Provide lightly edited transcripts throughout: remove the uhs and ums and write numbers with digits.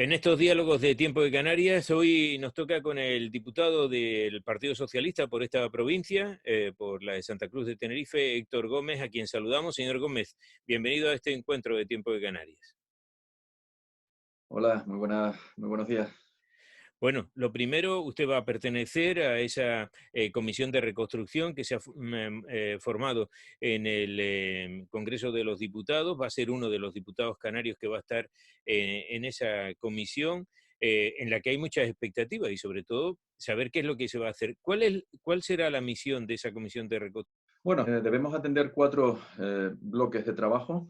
En estos diálogos de Tiempo de Canarias, hoy nos toca con el diputado del Partido Socialista por esta provincia, por la de Santa Cruz de Tenerife, Héctor Gómez, a quien saludamos. Señor Gómez, bienvenido a este encuentro de Tiempo de Canarias. Hola, muy buenos días. Bueno, lo primero, usted va a pertenecer a esa comisión de reconstrucción que se ha formado en el Congreso de los Diputados. Va a ser uno de los diputados canarios que va a estar en esa comisión, en la que hay muchas expectativas y sobre todo saber qué es lo que se va a hacer. ¿Cuál será la misión de esa comisión de reconstrucción? Bueno, debemos atender cuatro bloques de trabajo.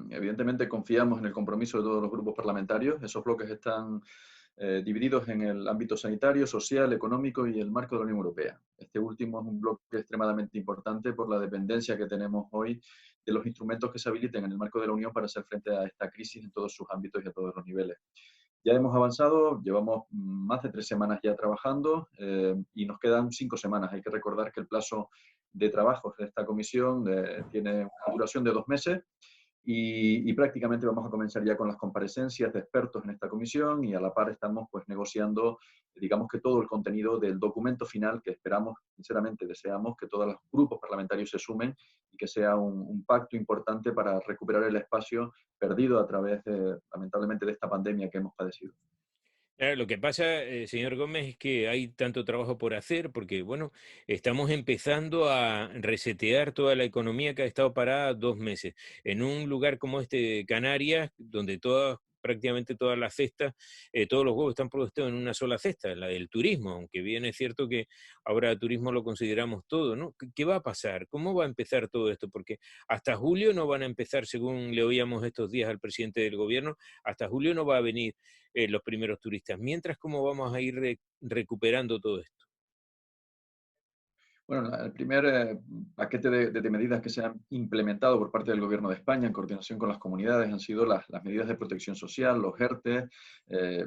Evidentemente confiamos en el compromiso de todos los grupos parlamentarios. Esos bloques están divididos en el ámbito sanitario, social, económico y el marco de la Unión Europea. Este último es un bloque extremadamente importante por la dependencia que tenemos hoy de los instrumentos que se habiliten en el marco de la Unión para hacer frente a esta crisis en todos sus ámbitos y a todos los niveles. Ya hemos avanzado, llevamos más de 3 semanas ya trabajando y nos quedan 5 semanas. Hay que recordar que el plazo de trabajos de esta comisión tiene una duración de 2 meses y prácticamente vamos a comenzar ya con las comparecencias de expertos en esta comisión y a la par estamos pues negociando, digamos que todo el contenido del documento final que esperamos, sinceramente deseamos que todos los grupos parlamentarios se sumen y que sea un pacto importante para recuperar el espacio perdido a través, lamentablemente, de esta pandemia que hemos padecido. Lo que pasa, señor Gómez, es que hay tanto trabajo por hacer porque, bueno, estamos empezando a resetear toda la economía que ha estado parada 2 meses. En un lugar como este de Canarias, donde prácticamente todas las cestas, todos los huevos están puestos en una sola cesta, la del turismo, aunque bien es cierto que ahora el turismo lo consideramos todo, ¿no? ¿Qué va a pasar? ¿Cómo va a empezar todo esto? Porque hasta julio no van a empezar, según le oíamos estos días al presidente del gobierno, hasta julio no va a venir los primeros turistas. Mientras, ¿cómo vamos a ir recuperando todo esto? Bueno, el primer paquete de medidas que se han implementado por parte del Gobierno de España en coordinación con las comunidades han sido las medidas de protección social, los ERTE, eh,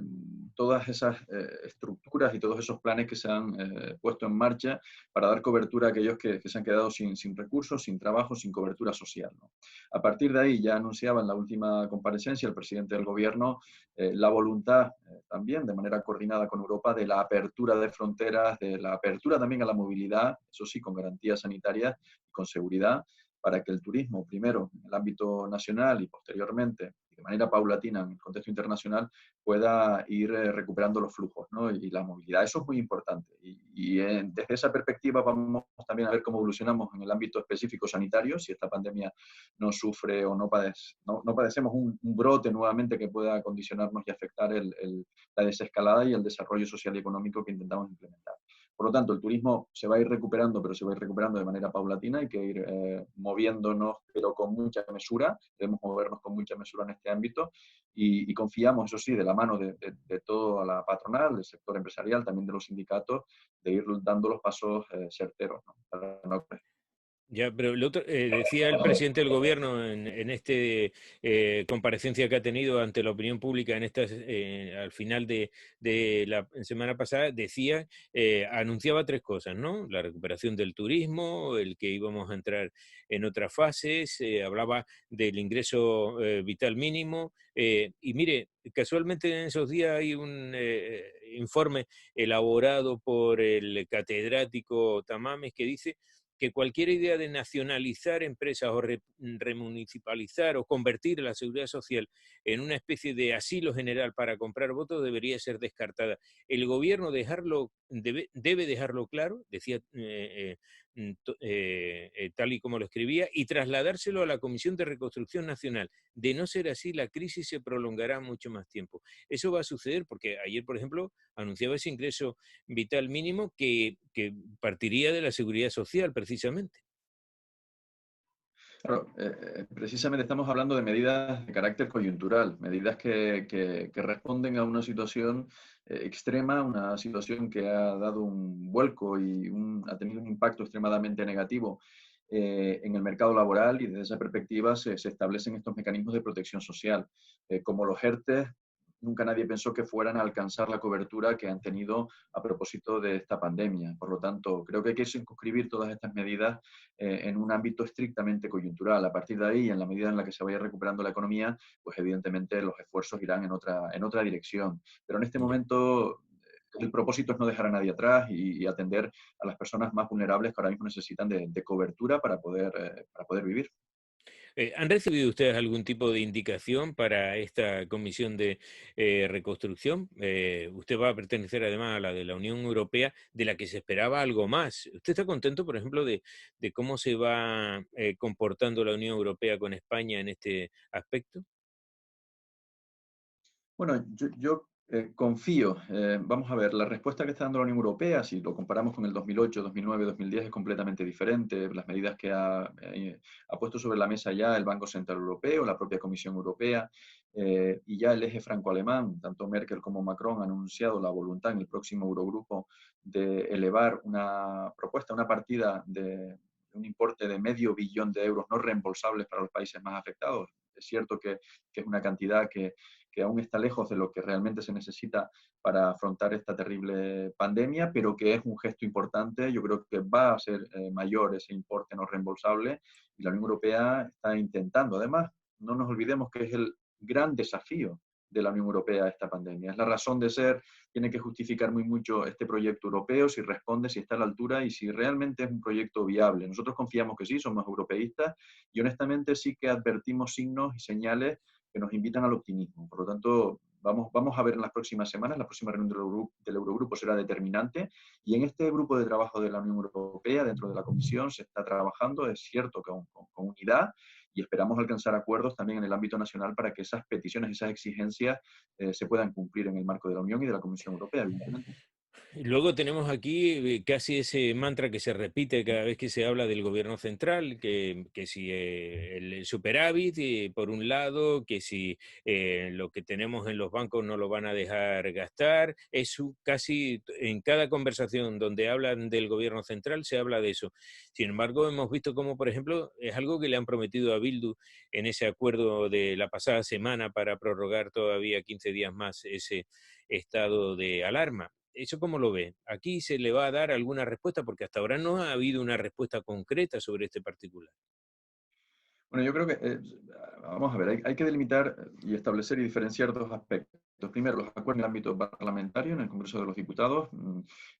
todas esas estructuras y todos esos planes que se han puesto en marcha para dar cobertura a aquellos que se han quedado sin recursos, sin trabajo, sin cobertura social, ¿no? A partir de ahí ya anunciaba en la última comparecencia el presidente del Gobierno la voluntad también de manera coordinada con Europa de la apertura de fronteras, de la apertura también a la movilidad, eso sí, con garantías sanitarias y con seguridad, para que el turismo, primero en el ámbito nacional y posteriormente, de manera paulatina en el contexto internacional, pueda ir recuperando los flujos, ¿no? Y la movilidad. Eso es muy importante. Desde esa perspectiva vamos también a ver cómo evolucionamos en el ámbito específico sanitario, si esta pandemia no sufre o no padecemos un brote nuevamente que pueda condicionarnos y afectar la desescalada y el desarrollo social y económico que intentamos implementar. Por lo tanto, el turismo se va a ir recuperando, pero se va a ir recuperando de manera paulatina. Hay que ir moviéndonos, pero con mucha mesura. Debemos movernos con mucha mesura en este ámbito y confiamos, eso sí, de la mano de toda la patronal, del sector empresarial, también de los sindicatos, de ir dando los pasos certeros, ¿no? Para no. Ya, pero decía el presidente del gobierno en este comparecencia que ha tenido ante la opinión pública al final de la semana pasada, decía, anunciaba tres cosas, ¿no? La recuperación del turismo, el que íbamos a entrar en otras fases, hablaba del ingreso vital mínimo, y mire, casualmente en esos días hay un informe elaborado por el catedrático Tamames que dice que cualquier idea de nacionalizar empresas o remunicipalizar o convertir la seguridad social en una especie de asilo general para comprar votos debería ser descartada. El gobierno debe dejarlo claro, decía tal y como lo escribía, y trasladárselo a la Comisión de Reconstrucción Nacional. De no ser así, la crisis se prolongará mucho más tiempo. Eso va a suceder porque ayer, por ejemplo, anunciaba ese ingreso vital mínimo que partiría de la seguridad social, precisamente. Claro, precisamente estamos hablando de medidas de carácter coyuntural, medidas que responden a una situación extrema, una situación que ha dado un vuelco y ha tenido un impacto extremadamente negativo en el mercado laboral y desde esa perspectiva se establecen estos mecanismos de protección social, como los ERTE, nunca nadie pensó que fueran a alcanzar la cobertura que han tenido a propósito de esta pandemia. Por lo tanto, creo que hay que circunscribir todas estas medidas en un ámbito estrictamente coyuntural. A partir de ahí, en la medida en la que se vaya recuperando la economía, pues evidentemente los esfuerzos irán en otra dirección. Pero en este Ya. momento el propósito es no dejar a nadie atrás y atender a las personas más vulnerables que ahora mismo necesitan de cobertura para poder vivir. ¿Han recibido ustedes algún tipo de indicación para esta comisión de reconstrucción? Usted va a pertenecer además a la de la Unión Europea, de la que se esperaba algo más. ¿Usted está contento, por ejemplo, de cómo se va comportando la Unión Europea con España en este aspecto? Bueno, yo confío. Vamos a ver, la respuesta que está dando la Unión Europea, si lo comparamos con el 2008, 2009, 2010, es completamente diferente. Las medidas que ha puesto sobre la mesa ya el Banco Central Europeo, la propia Comisión Europea, y ya el eje franco-alemán, tanto Merkel como Macron han anunciado la voluntad en el próximo Eurogrupo de elevar una propuesta, una partida de un importe de $500 millones no reembolsables para los países más afectados. Es cierto que es una cantidad que aún está lejos de lo que realmente se necesita para afrontar esta terrible pandemia, pero que es un gesto importante. Yo creo que va a ser mayor ese importe no reembolsable y la Unión Europea está intentando. Además, no nos olvidemos que es el gran desafío de la Unión Europea esta pandemia. Es la razón de ser, tiene que justificar muy mucho este proyecto europeo, si responde, si está a la altura y si realmente es un proyecto viable. Nosotros confiamos que sí, somos europeístas y honestamente sí que advertimos signos y señales que nos invitan al optimismo. Por lo tanto, vamos a ver en las próximas semanas, la próxima reunión del Eurogrupo será determinante y en este grupo de trabajo de la Unión Europea, dentro de la Comisión, se está trabajando, es cierto, con unidad y esperamos alcanzar acuerdos también en el ámbito nacional para que esas peticiones, esas exigencias se puedan cumplir en el marco de la Unión y de la Comisión Europea, evidentemente. Y luego tenemos aquí casi ese mantra que se repite cada vez que se habla del gobierno central, que si el superávit, por un lado, que si lo que tenemos en los bancos no lo van a dejar gastar, casi en cada conversación donde hablan del gobierno central se habla de eso. Sin embargo, hemos visto cómo, por ejemplo, es algo que le han prometido a Bildu en ese acuerdo de la pasada semana para prorrogar todavía 15 días más ese estado de alarma. ¿Eso cómo lo ve? ¿Aquí se le va a dar alguna respuesta? Porque hasta ahora no ha habido una respuesta concreta sobre este particular. Bueno, yo creo que, vamos a ver, hay que delimitar y establecer y diferenciar dos aspectos. Primero, los acuerdos en el ámbito parlamentario, en el Congreso de los Diputados,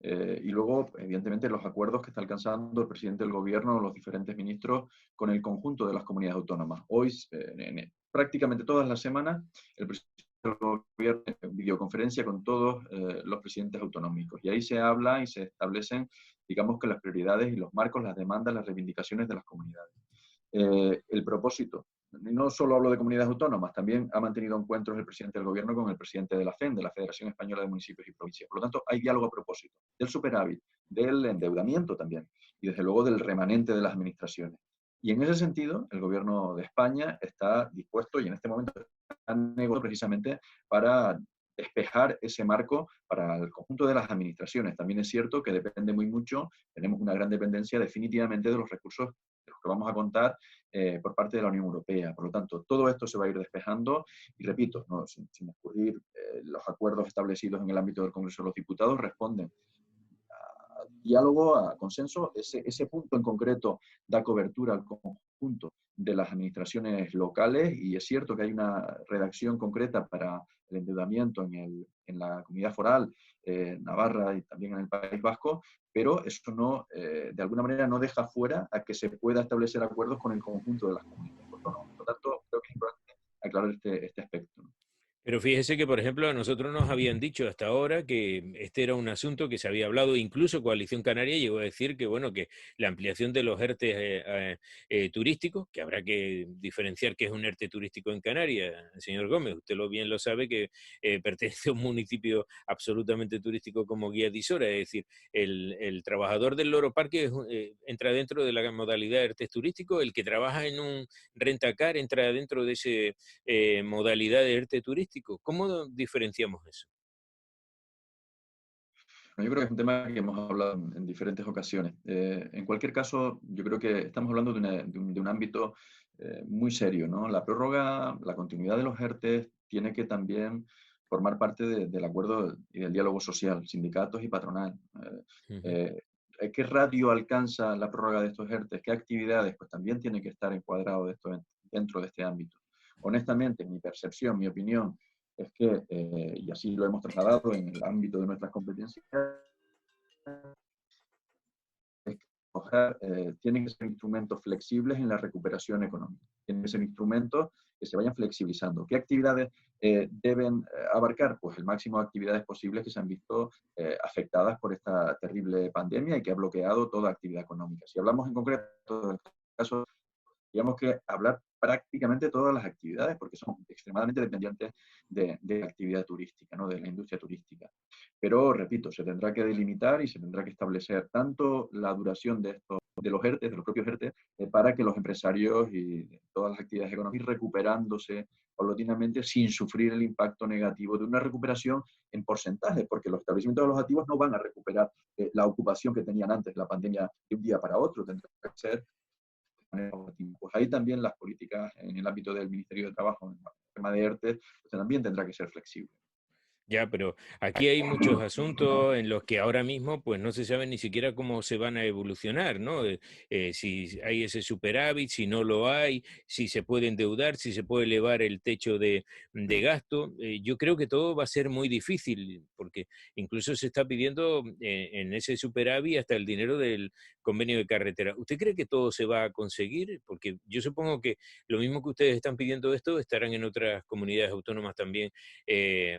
y luego, evidentemente, los acuerdos que está alcanzando el presidente del Gobierno o los diferentes ministros con el conjunto de las comunidades autónomas. Hoy, prácticamente todas las semanas, el presidente del Gobierno en videoconferencia con todos los presidentes autonómicos. Y ahí se habla y se establecen, digamos que las prioridades y los marcos, las demandas, las reivindicaciones de las comunidades. El propósito. No solo hablo de comunidades autónomas, también ha mantenido encuentros el presidente del gobierno con el presidente de la FEM, de la Federación Española de Municipios y Provincias. Por lo tanto, hay diálogo a propósito del superávit, del endeudamiento también, y desde luego del remanente de las administraciones. Y en ese sentido, el gobierno de España está dispuesto y en este momento está negociando precisamente para despejar ese marco para el conjunto de las administraciones. También es cierto que depende muy mucho, tenemos una gran dependencia definitivamente de los recursos de los que vamos a contar por parte de la Unión Europea. Por lo tanto, todo esto se va a ir despejando y repito, no, sin ocurrir, los acuerdos establecidos en el ámbito del Congreso de los Diputados responden a diálogo, a consenso. Ese punto en concreto da cobertura al conjunto de las administraciones locales y es cierto que hay una redacción concreta para el endeudamiento en la comunidad foral, Navarra y también en el País Vasco, pero eso no, de alguna manera no deja fuera a que se pueda establecer acuerdos con el conjunto de las comunidades autónomas. Por lo tanto, creo que es importante aclarar este aspecto, ¿no? Pero fíjese que, por ejemplo, a nosotros nos habían dicho hasta ahora que este era un asunto que se había hablado, incluso Coalición Canaria llegó a decir que, bueno, que la ampliación de los ERTE turísticos, que habrá que diferenciar qué es un ERTE turístico en Canarias, señor Gómez, usted bien lo sabe que pertenece a un municipio absolutamente turístico como Guía de Isora, es decir, el trabajador del Loro Parque entra dentro de la modalidad de ERTE turístico, el que trabaja en un rentacar entra dentro de ese modalidad de ERTE turístico. ¿Cómo diferenciamos eso? Yo creo que es un tema que hemos hablado en diferentes ocasiones. En cualquier caso, yo creo que estamos hablando de un ámbito muy serio, ¿no? La prórroga, la continuidad de los ERTE tiene que también formar parte del acuerdo y del diálogo social, sindicatos y patronal. Ujú. Eh, ¿Qué radio alcanza la prórroga de estos ERTE? ¿Qué actividades? Pues también tiene que estar encuadrado dentro de este ámbito. Honestamente, mi percepción, mi opinión, es que, y así lo hemos trasladado en el ámbito de nuestras competencias, es que tienen que ser instrumentos flexibles en la recuperación económica. Tienen que ser instrumentos que se vayan flexibilizando. ¿Qué actividades deben abarcar? Pues el máximo de actividades posibles que se han visto afectadas por esta terrible pandemia y que ha bloqueado toda actividad económica. Si hablamos en concreto del caso, digamos que hablar prácticamente todas las actividades, porque son extremadamente dependientes de la actividad turística, ¿no? De la industria turística. Pero, repito, se tendrá que delimitar y se tendrá que establecer tanto la duración de los ERTE, de los propios ERTE, para que los empresarios y todas las actividades económicas ir recuperándose paulatinamente sin sufrir el impacto negativo de una recuperación en porcentaje, porque los establecimientos alojativos no van a recuperar la ocupación que tenían antes de la pandemia de un día para otro, tendrá que ser de manera paulatina. Pues ahí también las políticas en el ámbito del Ministerio de Trabajo, en el tema de ERTE, pues también tendrá que ser flexible. Ya, pero aquí hay muchos asuntos en los que ahora mismo pues no se sabe ni siquiera cómo se van a evolucionar, ¿no? Si hay ese superávit, si no lo hay, si se puede endeudar, si se puede elevar el techo de gasto. Yo creo que todo va a ser muy difícil, porque incluso se está pidiendo en ese superávit hasta el dinero del convenio de carretera. ¿Usted cree que todo se va a conseguir? Porque yo supongo que lo mismo que ustedes están pidiendo esto, estarán en otras comunidades autónomas también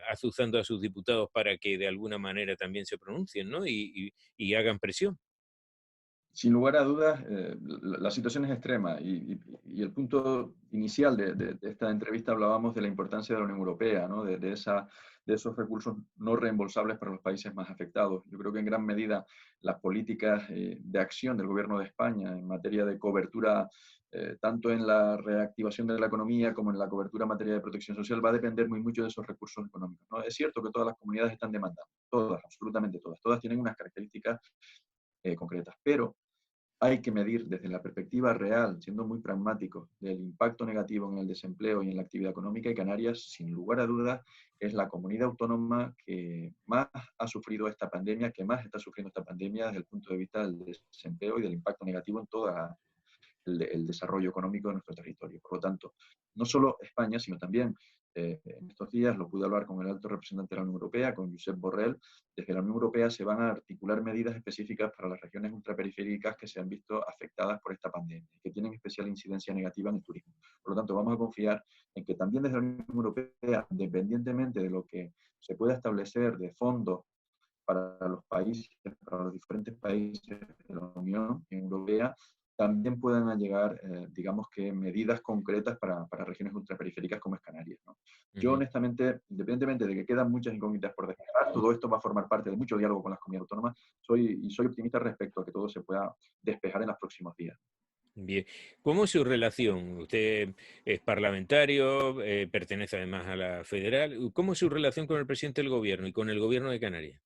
azuzando a sus diputados para que de alguna manera también se pronuncien, ¿no? Y hagan presión. Sin lugar a dudas, la situación es extrema y el punto inicial de esta entrevista hablábamos de la importancia de la Unión Europea, ¿no? De esos recursos no reembolsables para los países más afectados. Yo creo que en gran medida las políticas de acción del Gobierno de España en materia de cobertura, tanto en la reactivación de la economía como en la cobertura en materia de protección social, va a depender muy mucho de esos recursos económicos, ¿no? Es cierto que todas las comunidades están demandando, todas, absolutamente todas. Todas tienen unas características concretas, pero hay que medir desde la perspectiva real, siendo muy pragmáticos, del impacto negativo en el desempleo y en la actividad económica, y Canarias, sin lugar a dudas, es la comunidad autónoma que más ha sufrido esta pandemia, que más está sufriendo esta pandemia desde el punto de vista del desempleo y del impacto negativo en toda el desarrollo económico de nuestro territorio. Por lo tanto, no solo España, sino también en estos días lo pude hablar con el alto representante de la Unión Europea, con Josep Borrell. Desde la Unión Europea se van a articular medidas específicas para las regiones ultraperiféricas que se han visto afectadas por esta pandemia y que tienen especial incidencia negativa en el turismo. Por lo tanto, vamos a confiar en que también desde la Unión Europea, independientemente de lo que se pueda establecer de fondos para los países, para los diferentes países de la Unión Europea, también puedan llegar, digamos que, medidas concretas para regiones ultraperiféricas como es Canarias, ¿no? Yo, Ujú. honestamente, independientemente de que quedan muchas incógnitas por despejar, todo esto va a formar parte de mucho diálogo con las comunidades autónomas, soy optimista respecto a que todo se pueda despejar en los próximos días. Bien. ¿Cómo es su relación? Usted es parlamentario, pertenece además a la federal. ¿Cómo es su relación con el presidente del gobierno y con el gobierno de Canarias?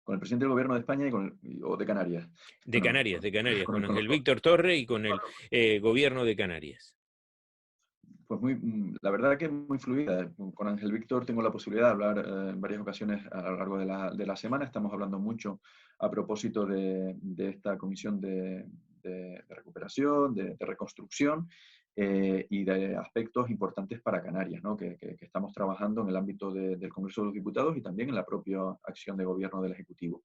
Con el presidente del gobierno de España o de Canarias. Bueno, De Canarias, con con los Ángel dos. Víctor Torre y con el gobierno de Canarias. Pues la verdad que muy fluida. Con Ángel Víctor tengo la posibilidad de hablar en varias ocasiones a lo largo de la semana. Estamos hablando mucho a propósito de esta comisión de recuperación, de reconstrucción y de aspectos importantes para Canarias, ¿no? Que estamos trabajando en el ámbito del Congreso de los Diputados y también en la propia acción de gobierno del Ejecutivo.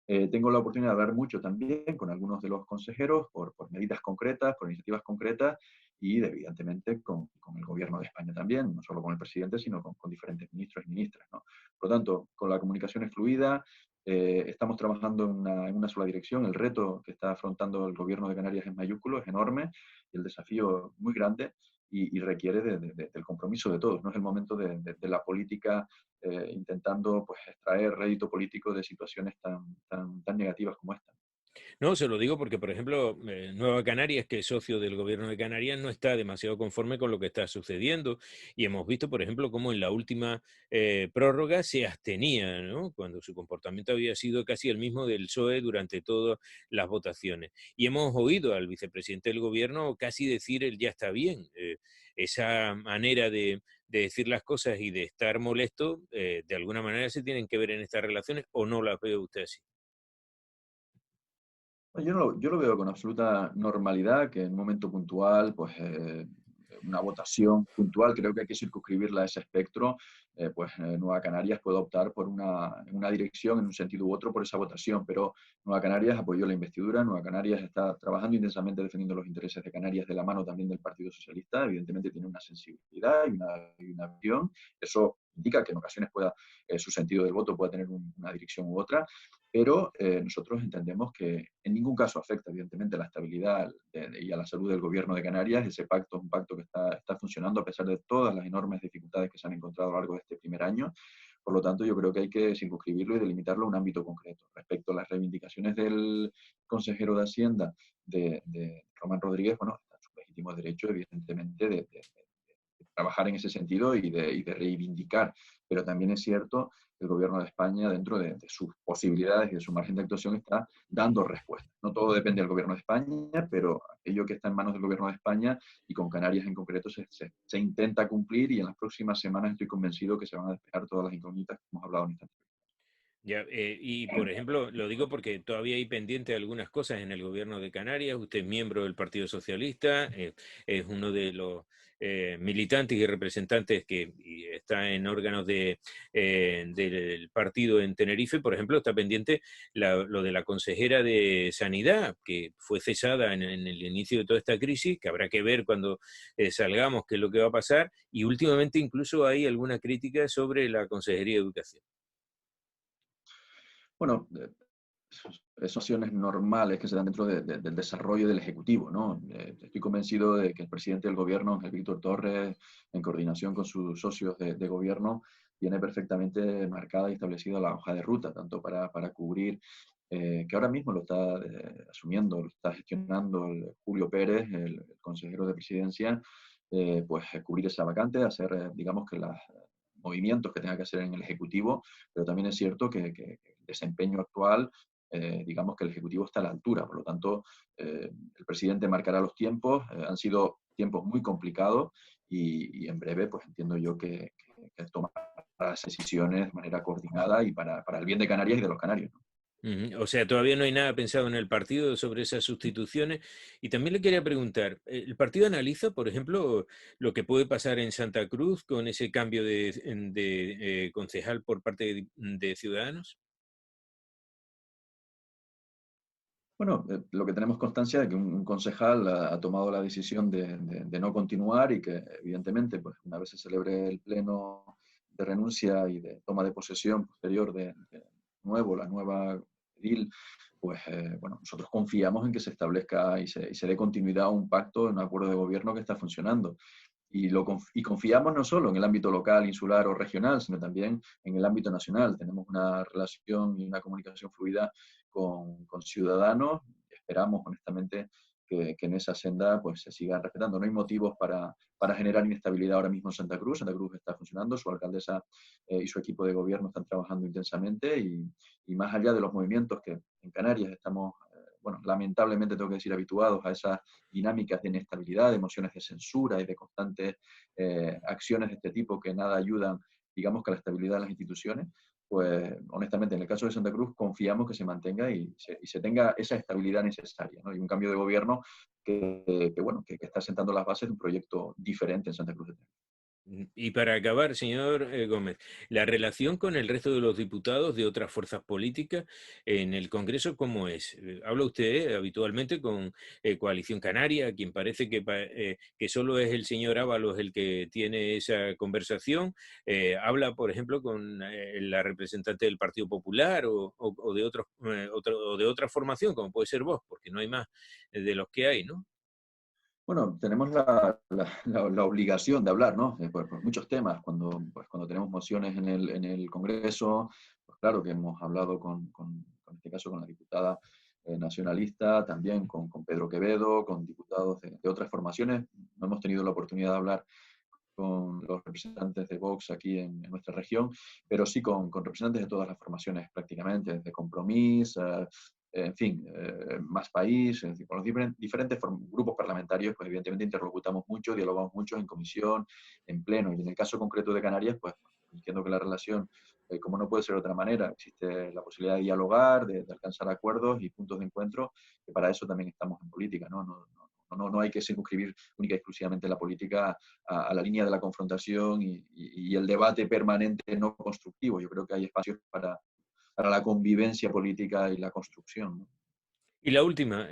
Tengo la oportunidad de hablar mucho también con algunos de los consejeros por medidas concretas, por iniciativas concretas y evidentemente con el gobierno de España también, no solo con el presidente, sino con diferentes ministros y ministras, ¿no? Por lo tanto, con la comunicación es fluida, estamos trabajando en una sola dirección, el reto que está afrontando el gobierno de Canarias es mayúsculo, es enorme, y el desafío muy grande y requiere del compromiso de todos. No es el momento de la política intentando pues, extraer rédito político de situaciones tan negativas como esta. No, se lo digo porque, por ejemplo, Nueva Canarias, que es socio del gobierno de Canarias, no está demasiado conforme con lo que está sucediendo. Y hemos visto, por ejemplo, cómo en la última prórroga se abstenía, ¿no? Cuando su comportamiento había sido casi el mismo del PSOE durante todas las votaciones. Y hemos oído al vicepresidente del gobierno casi decir el ya está bien. Esa manera de decir las cosas y de estar molesto, de alguna manera se tienen que ver en estas relaciones, ¿o no las ve usted así? Yo lo veo con absoluta normalidad, que en un momento puntual, pues una votación puntual, creo que hay que circunscribirla a ese espectro, Nueva Canarias puede optar por en una dirección, en un sentido u otro, por esa votación, pero Nueva Canarias apoyó la investidura, Nueva Canarias está trabajando intensamente defendiendo los intereses de Canarias de la mano también del Partido Socialista, evidentemente tiene una sensibilidad y una visión, eso indica que en ocasiones su sentido del voto pueda tener una dirección u otra, pero nosotros entendemos que en ningún caso afecta, evidentemente, a la estabilidad y a la salud del gobierno de Canarias. Ese pacto es un pacto que está funcionando a pesar de todas las enormes dificultades que se han encontrado a lo largo de este primer año. Por lo tanto, yo creo que hay que circunscribirlo y delimitarlo a un ámbito concreto. Respecto a las reivindicaciones del consejero de Hacienda, de Román Rodríguez, bueno, está en su legítimo derecho, evidentemente, de trabajar en ese sentido y de reivindicar. Pero también es cierto que el gobierno de España, dentro de sus posibilidades y de su margen de actuación, está dando respuestas. No todo depende del gobierno de España, pero aquello que está en manos del gobierno de España y con Canarias en concreto se intenta cumplir, y en las próximas semanas estoy convencido que se van a despejar todas las incógnitas que hemos hablado en esta entrevista. Ya, y por ejemplo, lo digo porque todavía hay pendiente algunas cosas en el gobierno de Canarias. Usted es miembro del Partido Socialista, es uno de los militantes y representantes que y está en órganos del partido en Tenerife. Por ejemplo, está pendiente lo de la consejera de Sanidad, que fue cesada en el inicio de toda esta crisis, que habrá que ver cuando salgamos qué es lo que va a pasar. Y últimamente incluso hay alguna crítica sobre la Consejería de Educación. Bueno, son acciones normales que se dan dentro del desarrollo del Ejecutivo, ¿no? Estoy convencido de que el presidente del Gobierno, Ángel Víctor Torres, en coordinación con sus socios de gobierno, tiene perfectamente marcada y establecida la hoja de ruta, tanto para cubrir, que ahora mismo lo está asumiendo, lo está gestionando el Julio Pérez, el consejero de presidencia, cubrir esa vacante, hacer, digamos que los movimientos que tenga que hacer en el Ejecutivo, pero también es cierto que el desempeño actual, digamos que el Ejecutivo está a la altura. Por lo tanto, el presidente marcará los tiempos. Han sido tiempos muy complicados y en breve, pues entiendo yo que tomará las decisiones de manera coordinada y para el bien de Canarias y de los canarios, ¿no? Ujú. O sea, todavía no hay nada pensado en el partido sobre esas sustituciones. Y también le quería preguntar, ¿el partido analiza, por ejemplo, lo que puede pasar en Santa Cruz con ese cambio de concejal por parte de Ciudadanos? Bueno, lo que tenemos constancia es que un concejal ha tomado la decisión de no continuar y que, evidentemente, pues una vez se celebre el pleno de renuncia y de toma de posesión posterior de nuevo, la nueva edil, bueno, nosotros confiamos en que se establezca y se dé continuidad a un pacto, un acuerdo de gobierno que está funcionando. Y confiamos no solo en el ámbito local, insular o regional, sino también en el ámbito nacional. Tenemos una relación y una comunicación fluida con ciudadanos. Esperamos, honestamente, que en esa senda pues, se sigan respetando. No hay motivos para generar inestabilidad ahora mismo en Santa Cruz. Santa Cruz está funcionando, su alcaldesa y su equipo de gobierno están trabajando intensamente y más allá de los movimientos que en Canarias estamos, bueno, lamentablemente tengo que decir, habituados a esas dinámicas de inestabilidad, de emociones de censura y de constantes acciones de este tipo que nada ayudan, digamos, que a la estabilidad de las instituciones, pues honestamente en el caso de Santa Cruz confiamos que se mantenga y se tenga esa estabilidad necesaria, ¿no? Y un cambio de gobierno bueno, que está sentando las bases de un proyecto diferente en Santa Cruz de Tenerife. Y para acabar, señor Gómez, la relación con el resto de los diputados de otras fuerzas políticas en el Congreso, ¿cómo es? Habla usted habitualmente con Coalición Canaria, quien parece que solo es el señor Ábalos el que tiene esa conversación. Habla, por ejemplo, con la representante del Partido Popular o de o de otra formación, como puede ser vos, porque no hay más de los que hay, ¿no? Bueno, tenemos la obligación de hablar, ¿no? Por muchos temas. Cuando tenemos mociones en el Congreso, pues claro que hemos hablado en este caso, con la diputada nacionalista, también con Pedro Quevedo, con diputados de otras formaciones. No hemos tenido la oportunidad de hablar con los representantes de Vox aquí en nuestra región, pero sí con representantes de todas las formaciones prácticamente, desde Compromís, en fin, Más País, es decir, con los diferentes grupos parlamentarios, pues evidentemente interlocutamos mucho, dialogamos mucho en comisión, en pleno, y en el caso concreto de Canarias, pues entiendo que la relación, como no puede ser de otra manera, existe la posibilidad de dialogar, de alcanzar acuerdos y puntos de encuentro, que para eso también estamos en política, ¿no? No hay que circunscribir única y exclusivamente la política a la línea de la confrontación y el debate permanente no constructivo. Yo creo que hay espacios para la convivencia política y la construcción, ¿no? Y la última,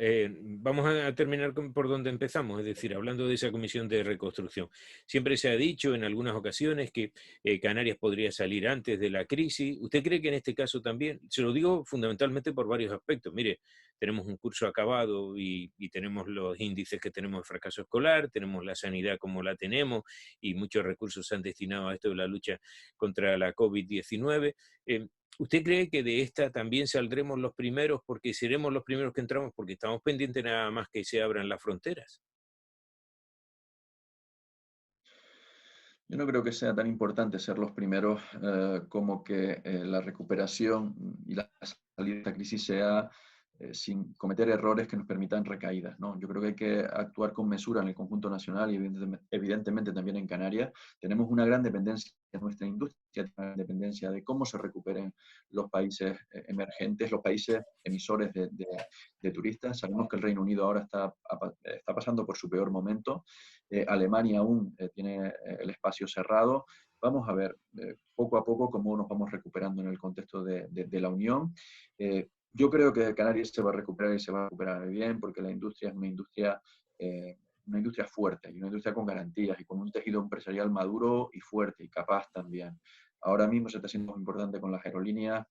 vamos a terminar por donde empezamos, es decir, hablando de esa comisión de reconstrucción. Siempre se ha dicho en algunas ocasiones que Canarias podría salir antes de la crisis. ¿Usted cree que en este caso también? Se lo digo fundamentalmente por varios aspectos. Mire, tenemos un curso acabado y tenemos los índices que tenemos de fracaso escolar, tenemos la sanidad como la tenemos y muchos recursos se han destinado a esto de la lucha contra la COVID-19. ¿Usted cree que de esta también saldremos los primeros porque seremos los primeros que entramos porque estamos pendientes nada más que se abran las fronteras? Yo no creo que sea tan importante ser los primeros como que la recuperación y la salida de esta crisis sea sin cometer errores que nos permitan recaídas, ¿no? Yo creo que hay que actuar con mesura en el conjunto nacional y evidentemente también en Canarias. Tenemos una gran dependencia de nuestra industria, una gran dependencia de cómo se recuperen los países emergentes, los países emisores de turistas. Sabemos que el Reino Unido ahora está pasando por su peor momento. Alemania aún tiene el espacio cerrado. Vamos a ver poco a poco cómo nos vamos recuperando en el contexto de la Unión. Yo creo que Canarias se va a recuperar y se va a recuperar bien porque la industria es una industria fuerte y una industria con garantías y con un tejido empresarial maduro y fuerte y capaz también. Ahora mismo se está haciendo muy importante con las aerolíneas.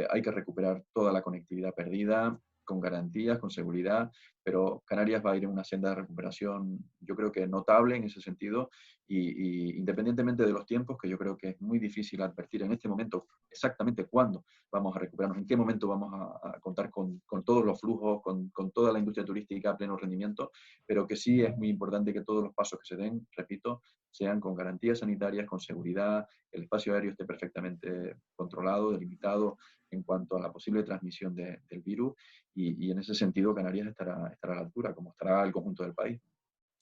Hay que recuperar toda la conectividad perdida con garantías, con seguridad, pero Canarias va a ir en una senda de recuperación, yo creo que notable en ese sentido, y independientemente de los tiempos, que yo creo que es muy difícil advertir en este momento exactamente cuándo vamos a recuperarnos, en qué momento vamos a contar con todos los flujos, con toda la industria turística a pleno rendimiento, pero que sí es muy importante que todos los pasos que se den, repito, sean con garantías sanitarias, con seguridad, que el espacio aéreo esté perfectamente controlado, delimitado en cuanto a la posible transmisión del virus, y en ese sentido Canarias estará a la altura, como estará el conjunto del país.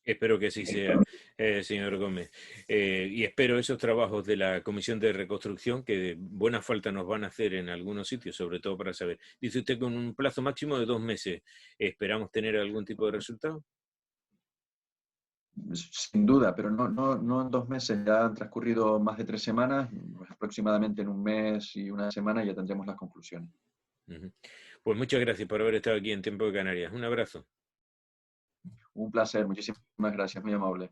Espero que así sea, señor Gómez. Y espero esos trabajos de la Comisión de Reconstrucción que buena falta nos van a hacer en algunos sitios, sobre todo para saber. Dice usted con un plazo máximo de 2 meses. ¿Esperamos tener algún tipo de resultado? Sin duda, pero no en 2 meses, ya han transcurrido más de 3 semanas, pues aproximadamente en un mes y una semana ya tendremos las conclusiones. Ujú. Pues muchas gracias por haber estado aquí en Tiempo de Canarias. Un abrazo. Un placer, muchísimas gracias, muy amable.